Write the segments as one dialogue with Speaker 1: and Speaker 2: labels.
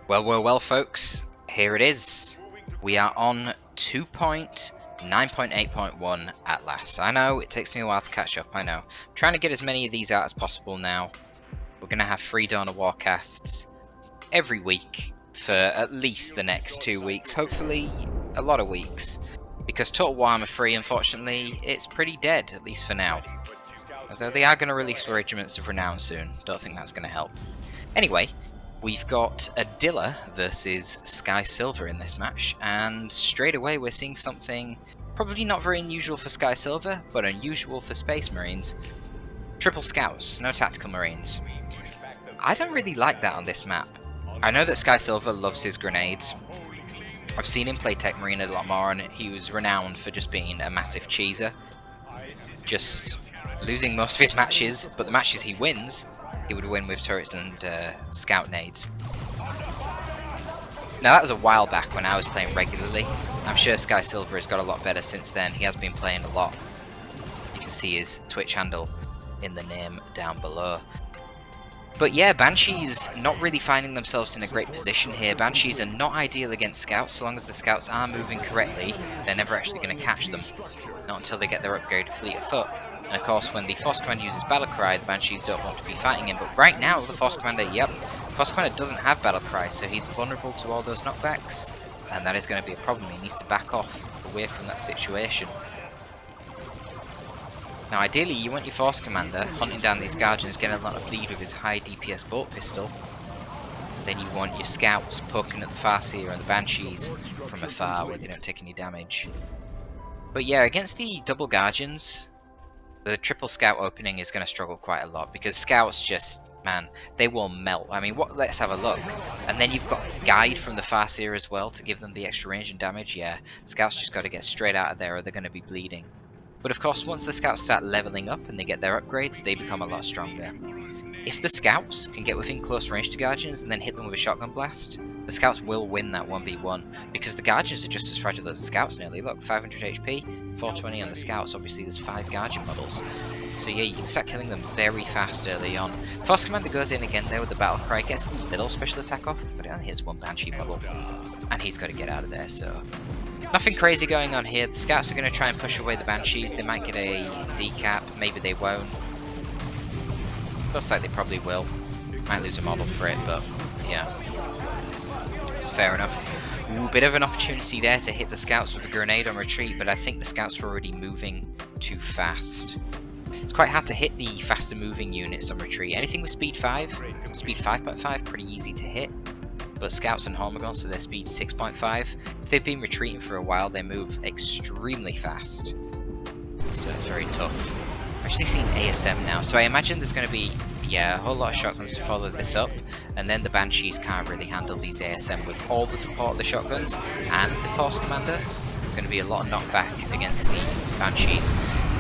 Speaker 1: Well, folks, here it is. We are on 2.9.8.1 at last. I know, it takes me a while to catch up, I know. I'm trying to get as many of these out as possible now. We're going to have 3 Dawn of Warcasts every week for at least the next 2 weeks, hopefully a lot of weeks. Because Total Warhammer 3, unfortunately, it's pretty dead, at least for now. Although they are going to release the Regiments of Renown soon, don't think that's going to help. Anyway, we've got Adilla versus Sky Silver in this match, and straight away we're seeing something probably not very unusual for Sky Silver, but unusual for Space Marines. Triple Scouts, no Tactical Marines. I don't really like that on this map. I know that Sky Silver loves his grenades. I've seen him play Tech Marine a lot more, and he was renowned for just being a massive cheeser. Just losing most of his matches, but the matches he wins, he would win with turrets and scout nades. Now that was a while back when I was playing regularly. I'm sure Sky Silver has got a lot better since then. He has been playing a lot. You can see his Twitch handle in the name down below. But yeah, Banshees not really finding themselves in a great position here. Banshees are not ideal against Scouts. So long as the Scouts are moving correctly, they're never actually going to catch them. Not until they get their upgraded fleet of foot. And of course, when the Force Commander uses Battlecry, the Banshees don't want to be fighting him. But right now, the Force Commander, the Force Commander doesn't have Battlecry, so he's vulnerable to all those knockbacks. And that is going to be a problem. He needs to back off away from that situation. Now ideally, you want your Force Commander hunting down these Guardians, getting a lot of bleed with his high DPS bolt pistol. Then you want your Scouts poking at the Farseer and the Banshees from afar where they don't take any damage. But yeah, against the double Guardians, the triple Scout opening is going to struggle quite a lot, because Scouts just, man, they will melt. I mean, let's have a look. And then you've got Guide from the Farseer as well to give them the extra range and damage. Yeah, Scouts just got to get straight out of there or they're going to be bleeding. But of course, once the Scouts start leveling up and they get their upgrades, they become a lot stronger. If the Scouts can get within close range to Guardians and then hit them with a shotgun blast, the Scouts will win that 1v1, because the Guardians are just as fragile as the Scouts nearly. Look, 500 HP, 420 on the Scouts. Obviously there's 5 Guardian models. So yeah, you can start killing them very fast early on. Force Commander goes in again there with the Battlecry, gets a little special attack off, but it only hits 1 Banshee model. And he's got to get out of there, so... Nothing crazy going on here. The Scouts are going to try and push away the Banshees. They might get a decap, maybe they won't. Looks like they probably will. Might lose a model for it, but yeah. It's fair enough. Ooh, bit of an opportunity there to hit the Scouts with a grenade on retreat, but I think the Scouts were already moving too fast. It's quite hard to hit the faster moving units on retreat. Anything with speed 5, speed 5.5, pretty easy to hit. But Scouts and Hormagaunts with their speed 6.5, if they've been retreating for a while, they move extremely fast. So very tough. I've actually seen ASM now, so I imagine there's going to be, yeah, a whole lot of shotguns to follow this up, and then the Banshees can't really handle these ASM with all the support of the shotguns and the Force Commander. There's going to be a lot of knockback against the Banshees.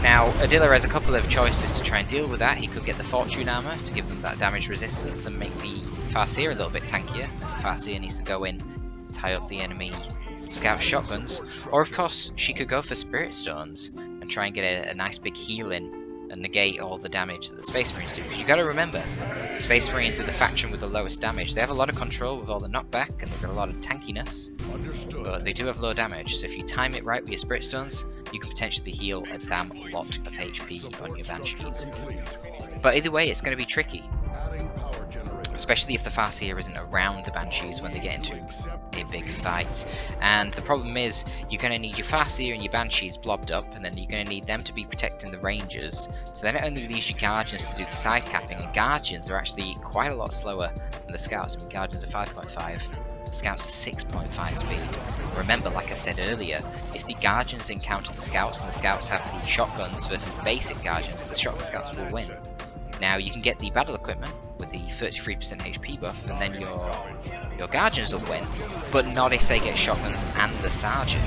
Speaker 1: Now, Adilla has a couple of choices to try and deal with that. He could get the Fortune Armor to give them that damage resistance and make the Farseer a little bit tankier. The Farseer needs to go in, tie up the enemy Scout shotguns. Or of course, she could go for Spirit Stones and try and get a nice big heal in and negate all the damage that the Space Marines do. Because you got to remember, Space Marines are the faction with the lowest damage. They have a lot of control with all the knockback and they've got a lot of tankiness, but they do have low damage. So if you time it right with your Spirit Stones, you can potentially heal a damn lot of HP on your Banshees. But either way, it's going to be tricky. Especially if the Farseer isn't around the Banshees when they get into a big fight. And the problem is, you're going to need your Farseer and your Banshees blobbed up, and then you're going to need them to be protecting the Rangers. So then it only leaves your Guardians to do the side capping, and Guardians are actually quite a lot slower than the Scouts. I mean, Guardians are 5.5, the Scouts are 6.5 speed. Remember, like I said earlier, if the Guardians encounter the Scouts and the Scouts have the shotguns versus basic Guardians, the shotgun Scouts will win. Now, you can get the battle equipment with the 33% HP buff, and then your Guardians will win, but not if they get shotguns and the Sergeant.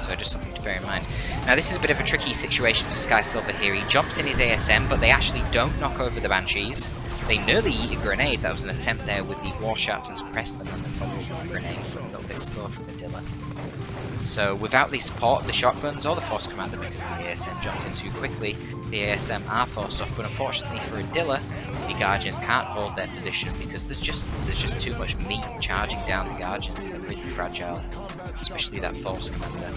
Speaker 1: So just something to bear in mind. Now, this is a bit of a tricky situation for Sky Silver here. He jumps in his ASM, but they actually don't knock over the Banshees. They nearly eat a grenade. That was an attempt there with the War Sharp to suppress them, and then followed with a grenade, but a little bit slow from Adilla. So without the support of the shotguns or the Force Commander, because the ASM jumped in too quickly, the ASM are forced off. But unfortunately for Adilla, the Guardians can't hold their position because there's just too much meat charging down the Guardians. They're really fragile, especially that Force Commander.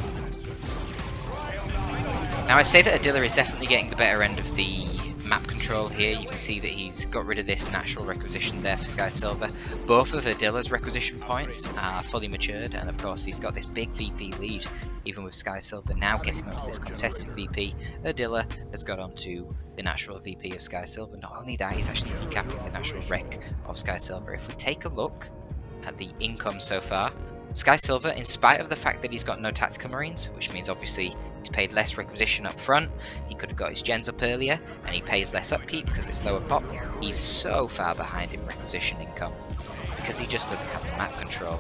Speaker 1: Now I say that Adilla is definitely getting the better end of the map control here. You can see that he's got rid of this natural requisition there for Sky Silver. Both of Adilla's requisition points are fully matured, and of course he's got this big VP lead, even with Sky Silver now getting onto this contested VP. Adilla has got onto the natural VP of Sky Silver. Not only that, he's actually decapping the natural wreck of Sky Silver. If we take a look at the income so far, Sky Silver, in spite of the fact that he's got no Tactical Marines, which means obviously he's paid less requisition up front, he could have got his gens up earlier, and he pays less upkeep because it's lower pop, he's so far behind in requisition income because he just doesn't have the map control.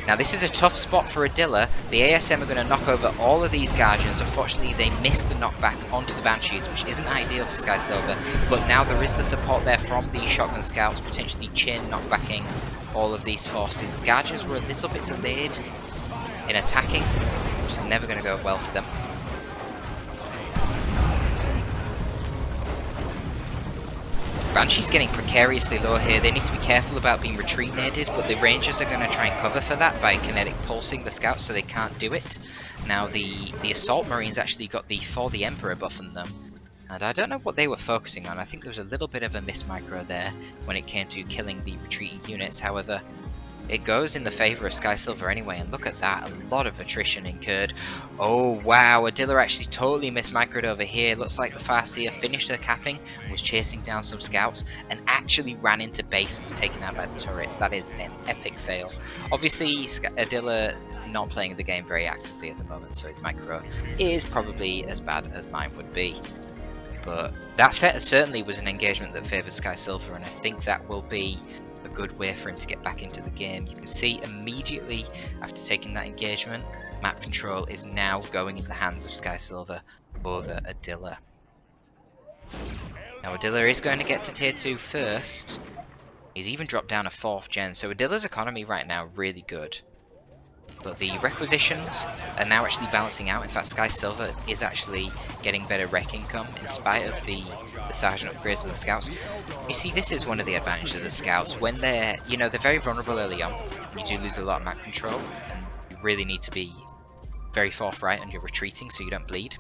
Speaker 1: Now this is a tough spot for Adilla. The ASM are going to knock over all of these Guardians. Unfortunately they missed the knockback onto the Banshees, which isn't ideal for Sky Silver, but now there is the support there from the Shotgun Scouts, potentially chain knockbacking all of these forces. The Guardians were a little bit delayed in attacking, which is never going to go well for them. Banshee's getting precariously low here. They need to be careful about being retreat naded, but the Rangers are going to try and cover for that by kinetic pulsing the Scouts so they can't do it. Now the Assault Marines actually got the For the Emperor buff on them, and I don't know what they were focusing on. I think there was a little bit of a miss-micro there when it came to killing the retreating units. However, it goes in the favour of Sky Silver anyway, and look at that, a lot of attrition incurred. Oh wow, Adilla actually totally miss-microed over here. Looks like the Farseer finished their capping, was chasing down some Scouts, and actually ran into base and was taken out by the turrets. That is an epic fail. Obviously, Adilla not playing the game very actively at the moment, so his micro is probably as bad as mine would be. But that certainly was an engagement that favoured Sky Silver, and I think that will be a good way for him to get back into the game. You can see immediately after taking that engagement, map control is now going in the hands of Sky Silver over Adilla. Now Adilla is going to get to tier 2 first. He's even dropped down a 4th gen, so Adilla's economy right now really good. But the requisitions are now actually balancing out. In fact, Sky Silver is actually getting better rec income in spite of the Sergeant upgrades with the Scouts. You see, this is one of the advantages of the Scouts. When they're very vulnerable early on, you do lose a lot of map control, and you really need to be very forthright when you're retreating so you don't bleed.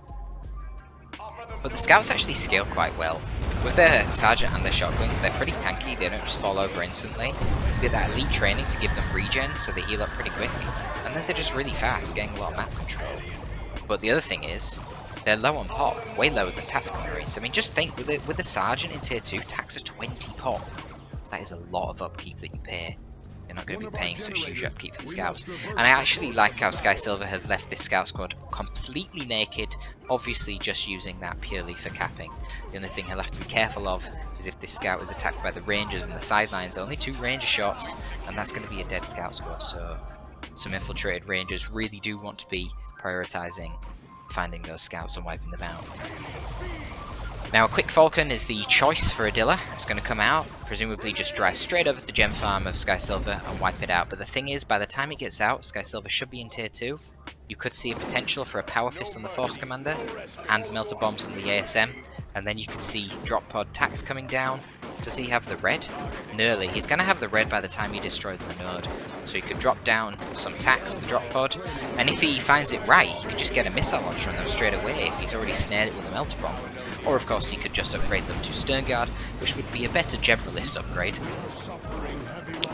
Speaker 1: But the Scouts actually scale quite well. With their Sergeant and their Shotguns, they're pretty tanky, they don't just fall over instantly. You get that elite training to give them regen, so they heal up pretty quick. And then they're just really fast, getting a lot of map control. But the other thing is, they're low on pop, way lower than Tactical Marines. I mean, just think, with the Sergeant in tier 2, tax of 20 pop. That is a lot of upkeep that you pay. You're not going to be paying such huge upkeep for the Scouts. And I actually like how Sky Silver has left this Scout squad completely naked, obviously just using that purely for capping. The only thing he'll have to be careful of is if this Scout is attacked by the Rangers and the sidelines, only 2 Ranger shots, and that's going to be a dead Scout squad. So some infiltrated Rangers really do want to be prioritising finding those Scouts and wiping them out. Now a quick Falcon is the choice for Adilla. It's going to come out, presumably just drive straight over the gem farm of Sky Silver and wipe it out. But the thing is, by the time it gets out, Sky Silver should be in tier 2. You could see a potential for a Power Fist on the Force Commander and Melter Bombs on the ASM. And then you could see Drop Pod Tax coming down. Does he have the red? Nearly. He's going to have the red by the time he destroys the node. So he could drop down some tax, the drop pod, and if he finds it right, he could just get a missile launcher on them straight away if he's already snared it with a Melter Bomb. Or of course he could just upgrade them to Stern Guard, which would be a better generalist upgrade.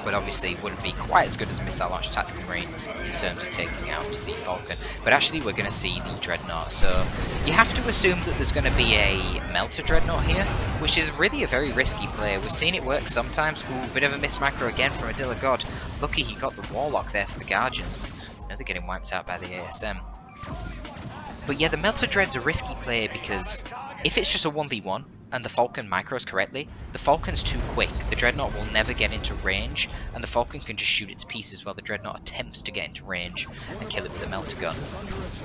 Speaker 1: But obviously wouldn't be quite as good as a Missile Launch Tactical Marine in terms of taking out the Falcon. But actually we're going to see the Dreadnought, so you have to assume that there's going to be a Melter Dreadnought here, which is really a very risky play. We've seen it work sometimes. Ooh, bit of a miss-macro again from Adilla God. Lucky he got the Warlock there for the Guardians. Now they're getting wiped out by the ASM. But yeah, the Melter Dread's a risky play because if it's just a 1v1, and the Falcon micros correctly, the Falcon's too quick. The Dreadnought will never get into range, and the Falcon can just shoot it to pieces while the Dreadnought attempts to get into range and kill it with a Melter Gun.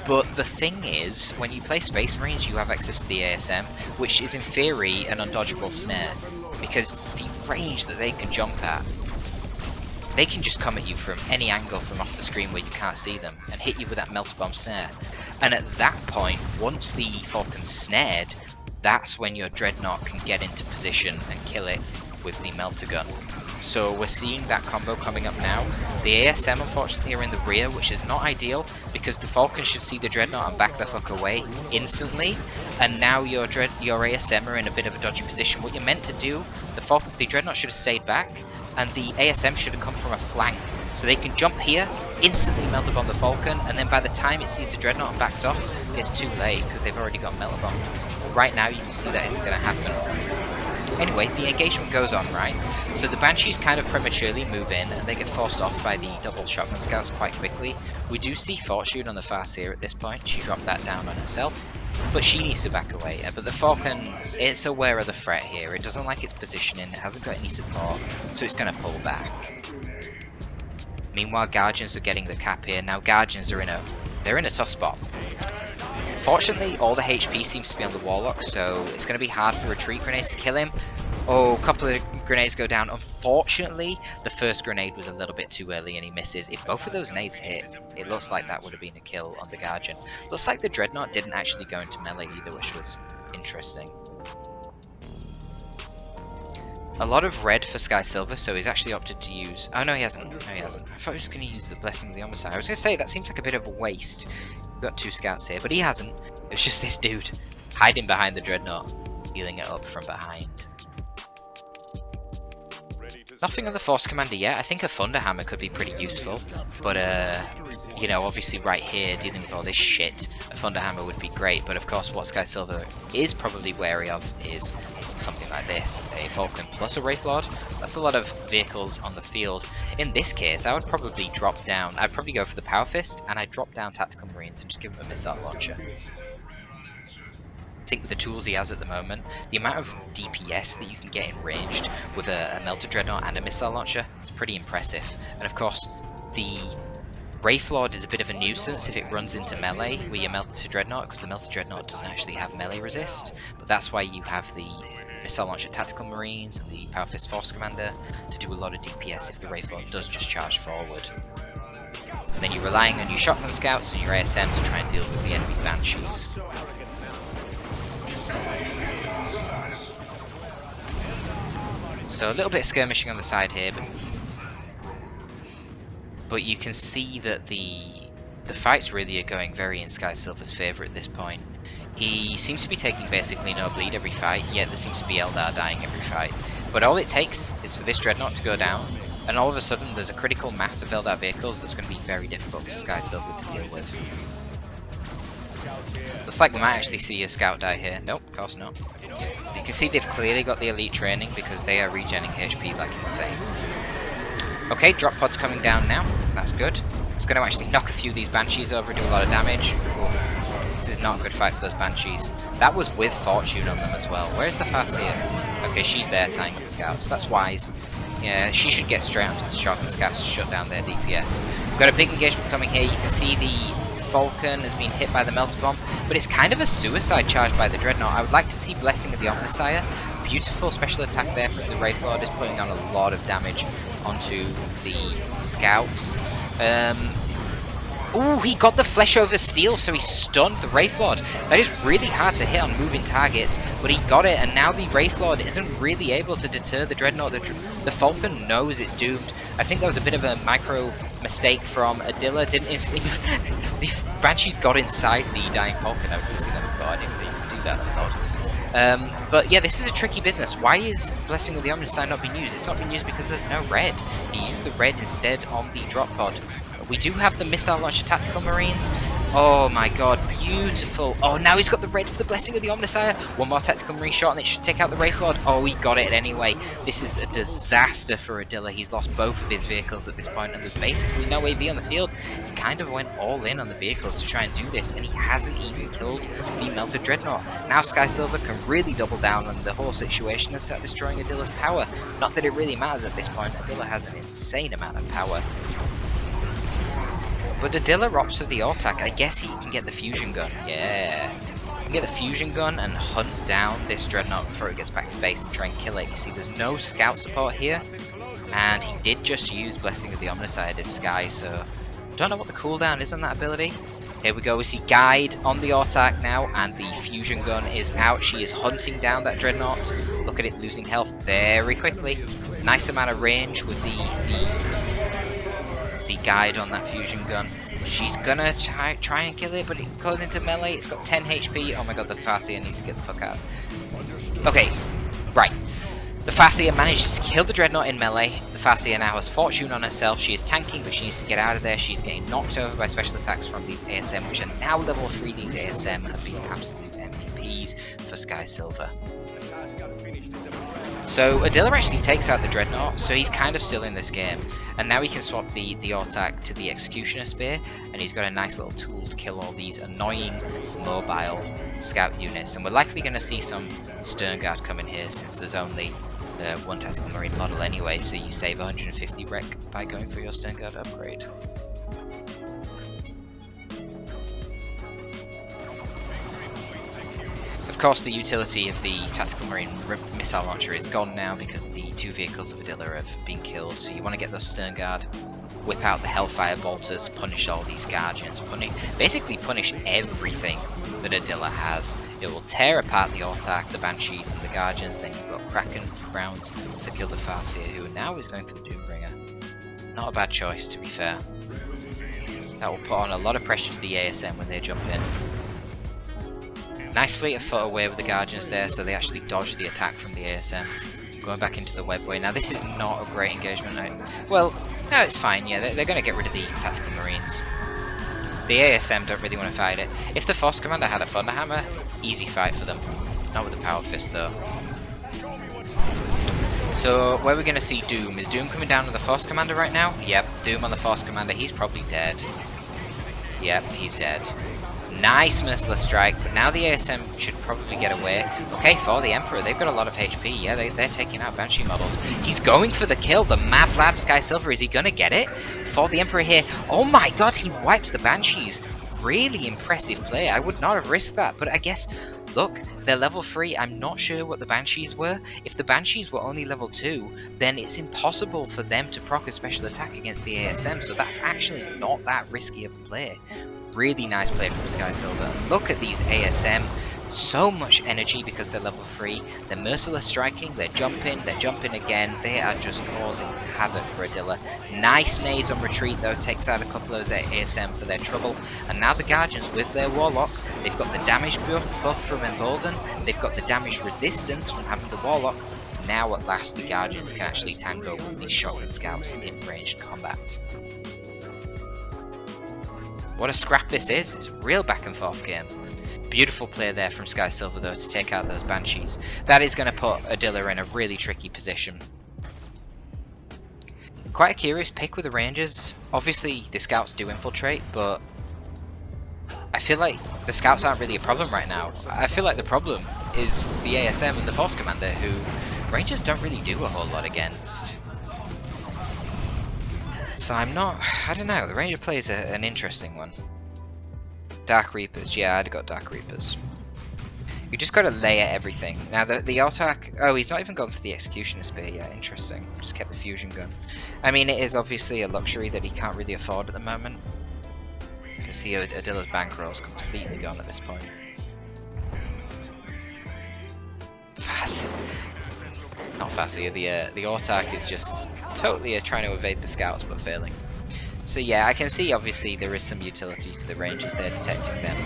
Speaker 1: But the thing is, when you play Space Marines, you have access to the ASM, which is in theory an undodgeable snare, because the range that they can jump at they can just come at you from any angle from off the screen where you can't see them and hit you with that Melter Bomb snare. And at that point, once the Falcon's snared, that's when your Dreadnought can get into position and kill it with the Melter Gun. So we're seeing that combo coming up now. The ASM unfortunately are in the rear, which is not ideal because the Falcon should see the Dreadnought and back the fuck away instantly. And now your ASM are in a bit of a dodgy position. What you're meant to do, the Dreadnought should have stayed back and the ASM should have come from a flank. So they can jump here, instantly Melter Bomb the Falcon, and then by the time it sees the Dreadnought and backs off, it's too late because they've already got Melter Bombed. Right now you can see that isn't going to happen. Anyway, the engagement goes on, right? So the Banshees kind of prematurely move in and they get forced off by the double shotgun scouts quite quickly. We do see Fortune on the Farseer at this point. She dropped that down on herself, but she needs to back away. But the Falcon, it's aware of the threat here. It doesn't like its positioning, it hasn't got any support, so it's going to pull back. Meanwhile, Guardians are getting the cap here. Now Guardians are in a tough spot. Fortunately, all the HP seems to be on the Warlock, so it's going to be hard for retreat grenades to kill him. Oh, a couple of grenades go down. Unfortunately, the first grenade was a little bit too early and he misses. If both of those nades hit, it looks like that would have been a kill on the Guardian. Looks like the Dreadnought didn't actually go into melee either, which was interesting. A lot of red for Sky Silver, so he's actually opted to use... Oh, no, he hasn't. No, he hasn't. I thought he was going to use the Blessing of the Omnissiah. I was going to say, that seems like a bit of a waste. We've got 2 scouts here, but he hasn't. It's just this dude hiding behind the Dreadnought, healing it up from behind. Nothing on the Force Commander yet. I think a Thunderhammer could be pretty useful, but you know, obviously right here, dealing with all this shit, a Thunderhammer would be great, but of course what Sky Silver is probably wary of is something like this, a Falcon plus a Wraith Lord. That's a lot of vehicles on the field. In this case, I would probably drop down, I'd probably go for the Power Fist, and I'd drop down Tactical Marines and just give him a missile launcher. I think with the tools he has at the moment, the amount of DPS that you can get in ranged with a Melter Dreadnought and a missile launcher is pretty impressive. And of course, the Wraith Lord is a bit of a nuisance if it runs into melee with your Melter Dreadnought, because the Melter Dreadnought doesn't actually have melee resist, but that's why you have the Missile Launcher Tactical Marines and the Power Fist Force Commander to do a lot of DPS if the Wraith Lord does just charge forward. And then you're relying on your Shotgun Scouts and your ASM to try and deal with the enemy Banshees. So a little bit of skirmishing on the side here, but you can see that the fights really are going very in Sky Silver's favour at this point. He seems to be taking basically no bleed every fight, yet there seems to be Eldar dying every fight. But all it takes is for this Dreadnought to go down, and all of a sudden there's a critical mass of Eldar vehicles that's going to be very difficult for Sky Silver to deal with. Looks like we might actually see a scout die here. Nope, of course not. You can see they've clearly got the elite training because they are regenning HP like insane. Okay, drop pod's coming down now. That's good. It's going to actually knock a few of these Banshees over and do a lot of damage. Oof. This is not a good fight for those Banshees. That was with Fortune on them as well. Where's the Farseer? Okay, she's there tying up the scouts. That's wise. Yeah, she should get straight onto the Shotgun Scouts to shut down their DPS. We've got a big engagement coming here. You can see the Falcon has been hit by the Melter Bomb, but it's kind of a suicide charge by the Dreadnought. I would like to see Blessing of the Omnissiah. Beautiful special attack there from the Wraith Lord, is putting on a lot of damage onto the scouts. Ooh, he got the Flesh over Steel, so he stunned the Wraith Lord. That is really hard to hit on moving targets, but he got it, and now the Wraith Lord isn't really able to deter the Dreadnought. The Falcon knows it's doomed. I think that was a bit of a micro mistake from Adilla. Didn't instantly... the Banshees got inside the dying Falcon. I've never seen that before. I didn't know you could do that. That's odd. But yeah, this is a tricky business. Why is Blessing of the Omnissiah not being used? It's not being used because there's no red. He used the red instead on the drop pod. We do have the Missile Launcher Tactical Marines. Oh my god, beautiful. Oh, now he's got the red for the Blessing of the Omnissiah. One more Tactical Marine shot and it should take out the Wraith Lord. Oh, he got it anyway. This is a disaster for Adilla. He's lost both of his vehicles at this point and there's basically no AV on the field. He kind of went all in on the vehicles to try and do this and he hasn't even killed the Melter Dreadnought. Now Sky Silver can really double down on the whole situation and start destroying Adilla's power. Not that it really matters at this point. Adilla has an insane amount of power. But Adilla opts for the Autarch. I guess he can get the fusion gun. Yeah. He can get the fusion gun and hunt down this Dreadnought before it gets back to base and try and kill it. You see, there's no scout support here. And he did just use Blessing of the Omnisided Sky, so don't know what the cooldown is on that ability. Here we go, we see Guide on the Autarch now, and the fusion gun is out. She is hunting down that Dreadnought. Look at it losing health very quickly. Nice amount of range with the Guide on that fusion gun. She's gonna try and kill it, but it goes into melee. It's got 10 HP. Oh my god, the Farseer needs to get the fuck out. Okay, right. The Farseer manages to kill the Dreadnought in melee. The Farseer now has Fortune on herself. She is tanking, but she needs to get out of there. She's getting knocked over by special attacks from these ASM, which are now level 3. These ASM have been absolute MVPs for Sky Silver. So Adilla actually takes out the Dreadnought, so he's kind of still in this game. And now he can swap the Autarch to the Executioner Spear, and he's got a nice little tool to kill all these annoying mobile scout units. And we're likely going to see some Sternguard come in here, since there's only one Tactical Marine model anyway, so you save 150 rec by going for your Sternguard upgrade. Of course, the utility of the Tactical Marine missile launcher is gone now because the 2 vehicles of Adilla have been killed, so you want to get those Sternguard, whip out the Hellfire Bolters, punish all these Guardians, basically punish everything that Adilla has. It will tear apart the Autarch, the Banshees, and the Guardians. Then you've got Kraken rounds to kill the Farseer, who now is going for the Doombringer. Not a bad choice, to be fair. That will put on a lot of pressure to the ASM when they jump in. Nice fleet of foot away with the Guardians there, so they actually dodge the attack from the ASM. Going back into the webway. Now this is not a great engagement. Well, no, it's fine, yeah, they're going to get rid of the Tactical Marines. The ASM don't really want to fight it. If the Force Commander had a Thunderhammer, easy fight for them. Not with the Power Fist though. So, where we're going to see Doom. Is Doom coming down on the Force Commander right now? Yep, Doom on the Force Commander. He's probably dead. Yep, he's dead. Nice Merciless Strike, but now the ASM should probably get away. Okay, for the Emperor, they've got a lot of HP. Yeah, they're taking out Banshee models. He's going for the kill, the mad lad Sky Silver. Is he going to get it? For the Emperor here. Oh my god, he wipes the Banshees. Really impressive play. I would not have risked that, but I guess, look, they're level 3. I'm not sure what the Banshees were. If the Banshees were only level 2, then it's impossible for them to proc a special attack against the ASM, so that's actually not that risky of a play. Really nice play from Sky Silver. And look at these ASM. So much energy because they're level 3. They're merciless striking, they're jumping again. They are just causing havoc for Adilla. Nice nades on retreat though, takes out a couple of those ASM for their trouble. And now the Guardians with their Warlock, they've got the damage buff from Embolden, they've got the damage resistance from having the Warlock. Now at last the Guardians can actually tango with these shotgun scouts in ranged combat. What a scrap this is. It's a real back and forth game. Beautiful play there from Sky Silver though to take out those Banshees. That is going to put Adilla in a really tricky position. Quite a curious pick with the Rangers. Obviously the Scouts do infiltrate, but I feel like the Scouts aren't really a problem right now. I feel like the problem is the ASM and the Force Commander, who Rangers don't really do a whole lot against. So I don't know, the Ranger play is an interesting one. Dark Reapers, yeah, I'd have got Dark Reapers. You just got to layer everything. Now the Autarch, oh, he's not even gone for the Executioner Spear yet, interesting. Just kept the fusion gun. I mean, it is obviously a luxury that he can't really afford at the moment. You can see Adilla's bankroll's completely gone at this point. Not Farseer, the Autarch is just totally trying to evade the Scouts but failing. So yeah, I can see obviously there is some utility to the Rangers there detecting them,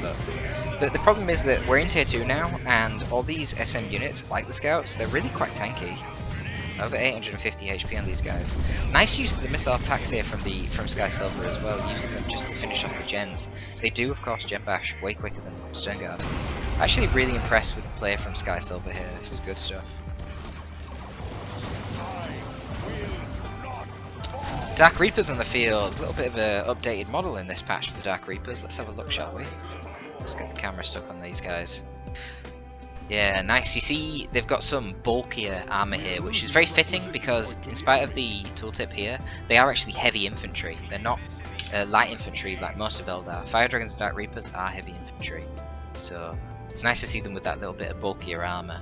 Speaker 1: but the problem is that we're in tier 2 now, and all these SM units, like the Scouts, they're really quite tanky. Over 850 HP on these guys. Nice use of the missile attacks here from Sky Silver as well, using them just to finish off the gens. They do of course gen bash way quicker than Sternguard. Actually really impressed with the play from Sky Silver here, this is good stuff. Dark Reapers on the field, a little bit of an updated model in this patch for the Dark Reapers. Let's have a look, shall we? Let's get the camera stuck on these guys. Yeah, nice. You see, they've got some bulkier armor here, which is very fitting because, in spite of the tooltip here, they are actually heavy infantry. They're not light infantry like most of Eldar. Fire Dragons and Dark Reapers are heavy infantry, so it's nice to see them with that little bit of bulkier armor.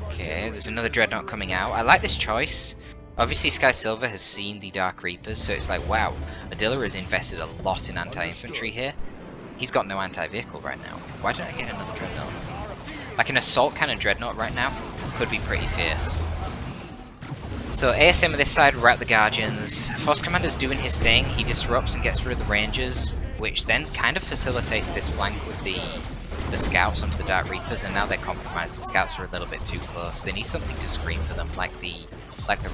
Speaker 1: Okay, there's another Dreadnought coming out. I like this choice. Obviously, Sky Silver has seen the Dark Reapers, so it's like, wow, Adilla has invested a lot in anti-infantry here. He's got no anti-vehicle right now. Why don't I get another Dreadnought? Like an Assault Cannon Dreadnought right now could be pretty fierce. So ASM on this side, we're at the Guardians. Force Commander's doing his thing. He disrupts and gets rid of the Rangers, which then kind of facilitates this flank with the Scouts onto the Dark Reapers, and now they're compromised. The Scouts are a little bit too close. They need something to screen for them, like the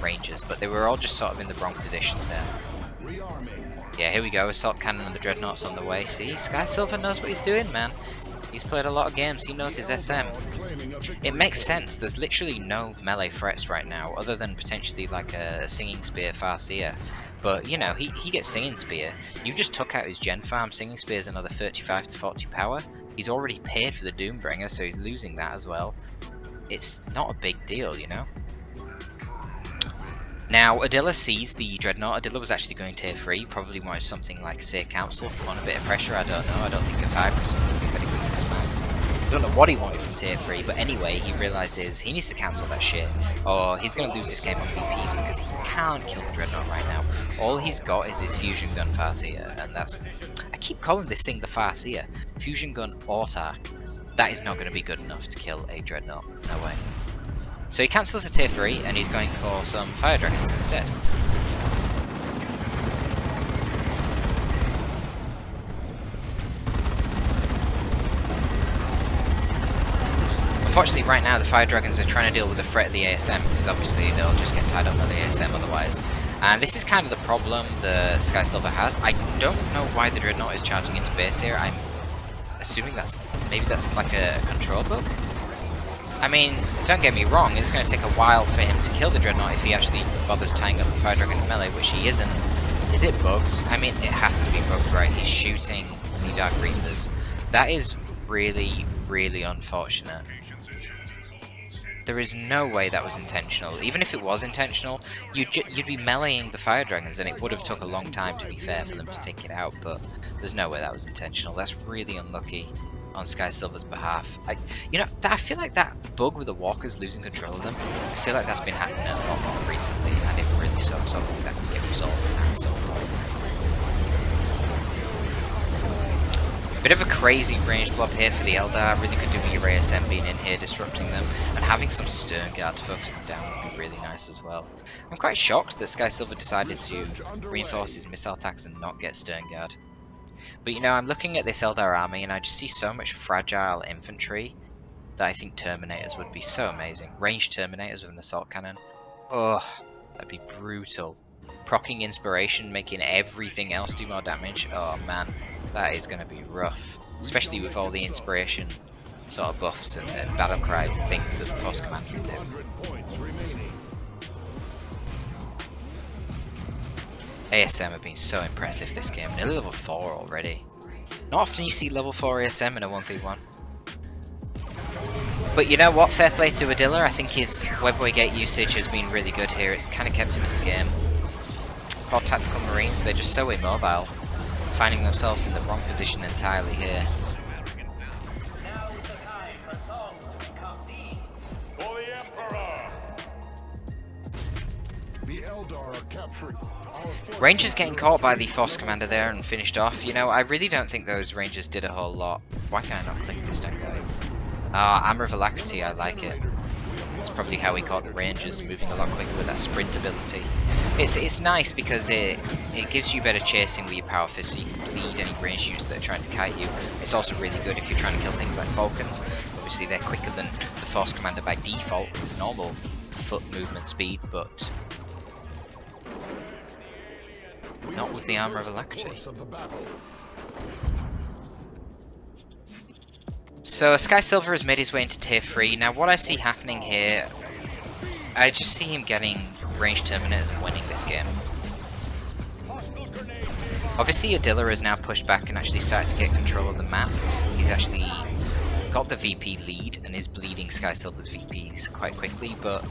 Speaker 1: Rangers, but they were all just sort of in the wrong position there. Yeah, here we go. Assault Cannon and the Dreadnoughts on the way. See, Sky Silver knows what he's doing, man. He's played a lot of games. He knows his SM. It makes sense. There's literally no melee threats right now, other than potentially like a Singing Spear Farseer. But, you know, he gets Singing Spear. You just took out his gen farm. Singing Spear's another 35 to 40 power. He's already paid for the Doombringer, so he's losing that as well. It's not a big deal, you know? Now, Adilla sees the Dreadnought. Adilla was actually going tier 3, probably wanted something like, say, Council on a bit of pressure, I don't know. I don't think a 5 is going to be very good in this map. I don't know what he wanted from tier 3, but anyway, he realises he needs to cancel that shit, or he's going to lose this game on VPs because he can't kill the Dreadnought right now. All he's got is his Fusion Gun Farseer, and that's... I keep calling this thing the Farseer. Fusion Gun Autark. That is not going to be good enough to kill a Dreadnought. No way. So he cancels a tier 3, and he's going for some Fire Dragons instead. Unfortunately, right now, the Fire Dragons are trying to deal with the threat of the ASM, because obviously they'll just get tied up by the ASM otherwise. And this is kind of the problem the Sky Silver has. I don't know why the Dreadnought is charging into base here. I'm assuming maybe that's like a control bug? I mean, don't get me wrong, it's going to take a while for him to kill the Dreadnought if he actually bothers tying up the Fire Dragon in melee, which he isn't. Is it bugged? I mean, it has to be bugged, right? He's shooting the Dark Reapers. That is really, really unfortunate. There is no way that was intentional. Even if it was intentional, you'd be meleeing the Fire Dragons, and it would have took a long time, to be fair, for them to take it out, but there's no way that was intentional. That's really unlucky on Sky Silver's behalf. I feel like that bug with the Walkers losing control of them, I feel like that's been happening a lot more recently, and it really sucks. Hopefully that can get resolved at some point. Bit of a crazy range blob here for the Eldar. Really could do with your ASM being in here, disrupting them, and having some Stern Guard to focus them down would be really nice as well. I'm quite shocked that Sky Silver decided to reinforce his missile attacks and not get Stern Guard. But you know, I'm looking at this Eldar army and I just see so much fragile infantry that I think Terminators would be so amazing. Ranged Terminators with an Assault Cannon. Oh, that'd be brutal. Proccing Inspiration, making everything else do more damage. Oh man, that is going to be rough. Especially with all the Inspiration sort of buffs and battle cries, things that the Force Commander can do. ASM have been so impressive this game. Nearly level 4 already. Not often you see level 4 ASM in a 1v1. But you know what? Fair play to Adilla. I think his Webway Gate usage has been really good here. It's kind of kept him in the game. Poor Tactical Marines, they're just so immobile. Finding themselves in the wrong position entirely here. Rangers getting caught by the Force Commander there and finished off. You know, I really don't think those Rangers did a whole lot. Why can I not click this down guy? Armor of Alacrity, I like it. It's probably how we caught the Rangers, moving a lot quicker with that sprint ability. It's nice because it gives you better chasing with your Power Fist, so you can bleed any ranged units that are trying to kite you. It's also really good if you're trying to kill things like Falcons. Obviously they're quicker than the Force Commander by default with normal foot movement speed, but not with the Armor of Alacrity. So Sky Silver has made his way into tier 3. Now what I see happening here, I just see him getting ranged Terminators and winning this game. Obviously Adilla has now pushed back and actually started to get control of the map. He's actually got the VP lead and is bleeding Sky Silver's VPs quite quickly, but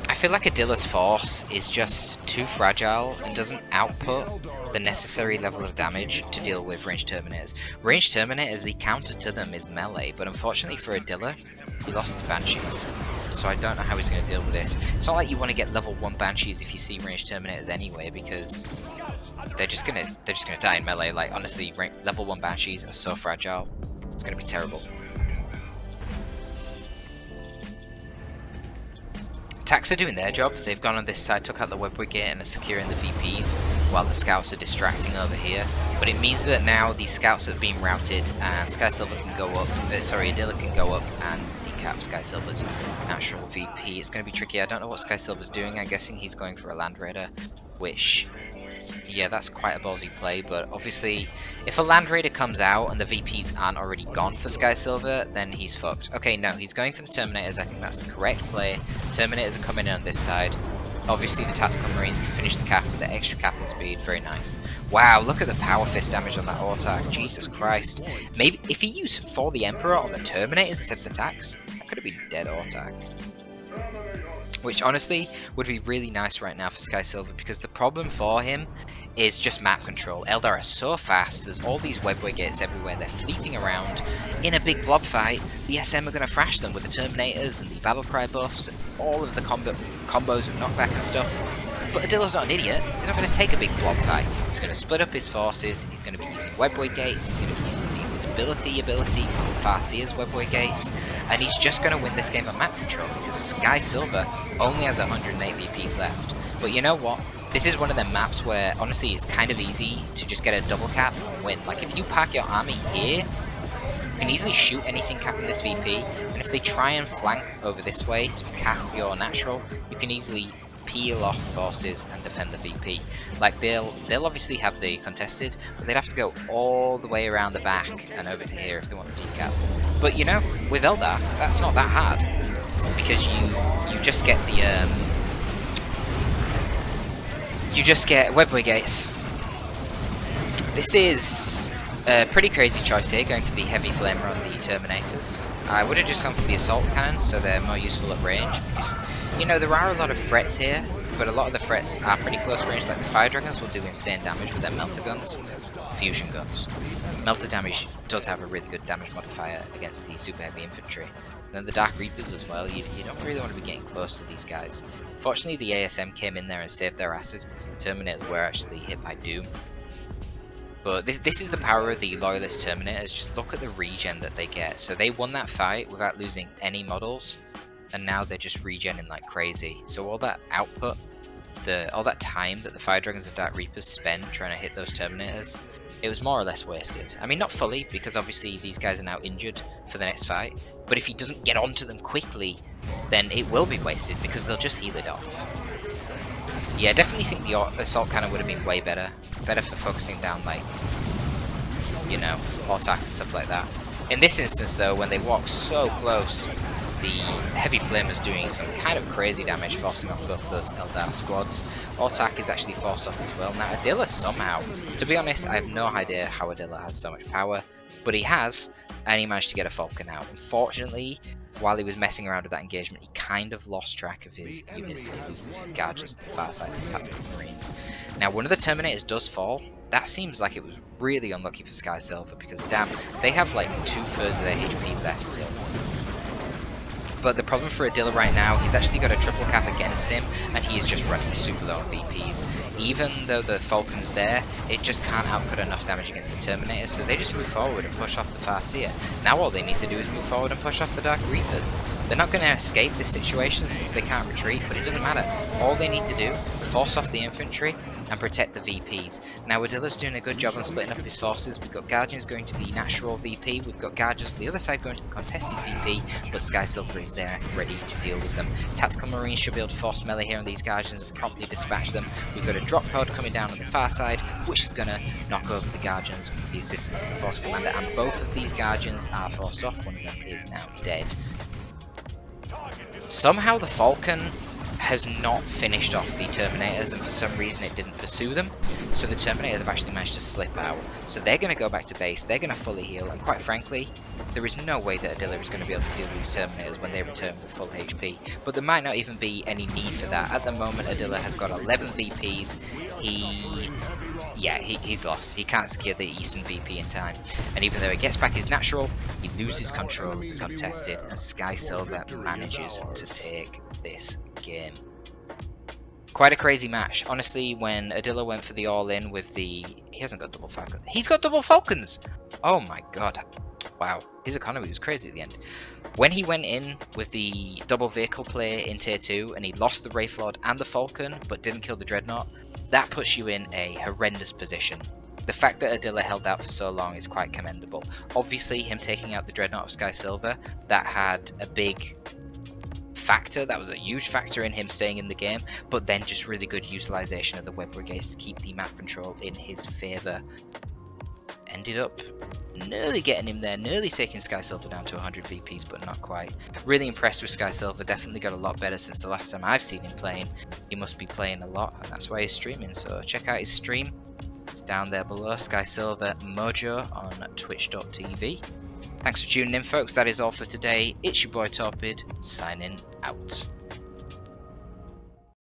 Speaker 1: I feel like Adilla's force is just too fragile and doesn't output the necessary level of damage to deal with ranged Terminators. Ranged Terminators, the counter to them is melee, but unfortunately for Adilla, he lost his Banshees. So I don't know how he's going to deal with this. It's not like you want to get level 1 Banshees if you see ranged Terminators anyway, because they're just gonna die in melee. Like, honestly, level 1 Banshees are so fragile. It's going to be terrible. Tax are doing their job. They've gone on this side, took out the Webway Gate and are securing the VPs while the scouts are distracting over here. But it means that now these scouts have been routed and Sky Silver can go up, Adilla can go up and decap Sky Silver's natural VP. It's going to be tricky. I don't know what Sky Silver's doing. I'm guessing he's going for a Land Raider, which, yeah, that's quite a ballsy play, but obviously if a Land Raider comes out and the VPs aren't already gone for Sky Silver, then he's fucked. Okay, no, he's going for the Terminators. I think that's the correct play. Terminators are coming in on this side. Obviously the Tactical Marines can finish the cap with the extra cap and speed. Very nice. Wow, look at the Power Fist damage on that Autarch. Jesus Christ. Maybe if he used For the Emperor on the Terminators instead of the Tax, that could have been dead Autarch. Which honestly would be really nice right now for Sky Silver, because the problem for him is just map control. Eldar are so fast, there's all these Webway Gates everywhere, they're fleeting around. In a big blob fight, the SM are going to thrash them with the Terminators and the Battlecry buffs and all of the combos and knockback and stuff. But Adilla's not an idiot, he's not going to take a big blob fight. He's going to split up his forces, he's going to be using Webway Gates, he's going to be using the invisibility ability from Farseer's Webway Gates, and he's just going to win this game on map control, because Sky Silver only has 108 VPs left. But you know what? This is one of them maps where, honestly, it's kind of easy to just get a double cap and win. Like, if you park your army here, you can easily shoot anything capping this VP, and if they try and flank over this way to cap your natural, you can easily peel off forces and defend the VP. Like, they'll obviously have the contested, but they'd have to go all the way around the back and over to here if they want the decap. But you know, with Eldar, that's not that hard, because you just get the Webway Gates. This is a pretty crazy choice here, going for the Heavy Flamer on the Terminators. I would have just gone for the Assault Cannon, so they're more useful at range. You know, there are a lot of threats here, but a lot of the threats are pretty close range. Like the Fire Dragons will do insane damage with their Melter Guns, Fusion Guns. Melter damage does have a really good damage modifier against the Super Heavy Infantry. Then the Dark Reapers as well, you don't really want to be getting close to these guys. Fortunately, the ASM came in there and saved their asses, because the Terminators were actually hit by Doom. But this is the power of the Loyalist Terminators. Just look at the regen that they get. So they won that fight without losing any models, and now they're just regenning like crazy. So all that output, all that time that the Fire Dragons and Dark Reapers spend trying to hit those Terminators, it was more or less wasted. I mean, not fully, because obviously these guys are now injured for the next fight, but if he doesn't get onto them quickly, then it will be wasted, because they'll just heal it off. Yeah, I definitely think the Assault Cannon would have been way better for focusing down, like, you know, Autarch and stuff like that. In this instance though, when they walk so close, the Heavy Flamer's doing some kind of crazy damage, forcing off both of those Eldar squads. Autarch is actually forced off as well. Now Adilla somehow, to be honest, I have no idea how Adilla has so much power, but he has, and he managed to get a Falcon out. Unfortunately, while he was messing around with that engagement, he kind of lost track of his units, and he loses his Guardians to the far side of the Tactical Marines. Now, one of the Terminators does fall. That seems like it was really unlucky for Sky Silver, because damn, they have like 2/3 of their HP left still. But the problem for Adilla right now, he's actually got a triple cap against him, and he is just running super low on VPs. Even though the Falcon's there, it just can't output enough damage against the Terminators, so they just move forward and push off the Farseer. Now all they need to do is move forward and push off the Dark Reapers. They're not going to escape this situation since they can't retreat, but it doesn't matter. All they need to do, force off the infantry and protect the VPs. Now Adilla's doing a good job on splitting up his forces. We've got Guardians going to the natural VP, we've got Guardians on the other side going to the contested VP, but Sky Silver is there, ready to deal with them. Tactical Marines should be able to force melee here on these Guardians and promptly dispatch them. We've got a drop pod coming down on the far side, which is going to knock over the Guardians with the assistance of the Force Commander, and both of these Guardians are forced off. One of them is now dead. Somehow the Falcon has not finished off the Terminators, and for some reason it didn't pursue them. So the Terminators have actually managed to slip out. So they're going to go back to base, they're going to fully heal, and quite frankly, there is no way that Adilla is going to be able to deal with these Terminators when they return with full HP. But there might not even be any need for that. At the moment, Adilla has got 11 VPs. He's lost. He can't secure the Eastern VP in time. And even though he gets back his natural, he loses control of the contested, and Sky Silver manages to take this game. Quite a crazy match. Honestly, when Adilla went for the all-in with the... He hasn't got double Falcons. He's got double Falcons! Oh my god. Wow. His economy was crazy at the end. When he went in with the double vehicle play in Tier 2, and he lost the Wraithlord and the Falcon, but didn't kill the Dreadnought, that puts you in a horrendous position. The fact that Adilla held out for so long is quite commendable. Obviously, him taking out the Dreadnought of Sky Silver, that had a big factor, that was a huge factor in him staying in the game, but then just really good utilization of the Web Brigades to keep the map control in his favour. Ended up nearly getting him there, nearly taking Sky Silver down to 100 VPs, but not quite. Really impressed with Sky Silver, definitely got a lot better since the last time I've seen him playing. He must be playing a lot, and that's why he's streaming, so check out his stream. It's down there below, Sky Silver Mojo on twitch.tv. Thanks for tuning in, folks. That is all for today. It's your boy Torpid, signing out.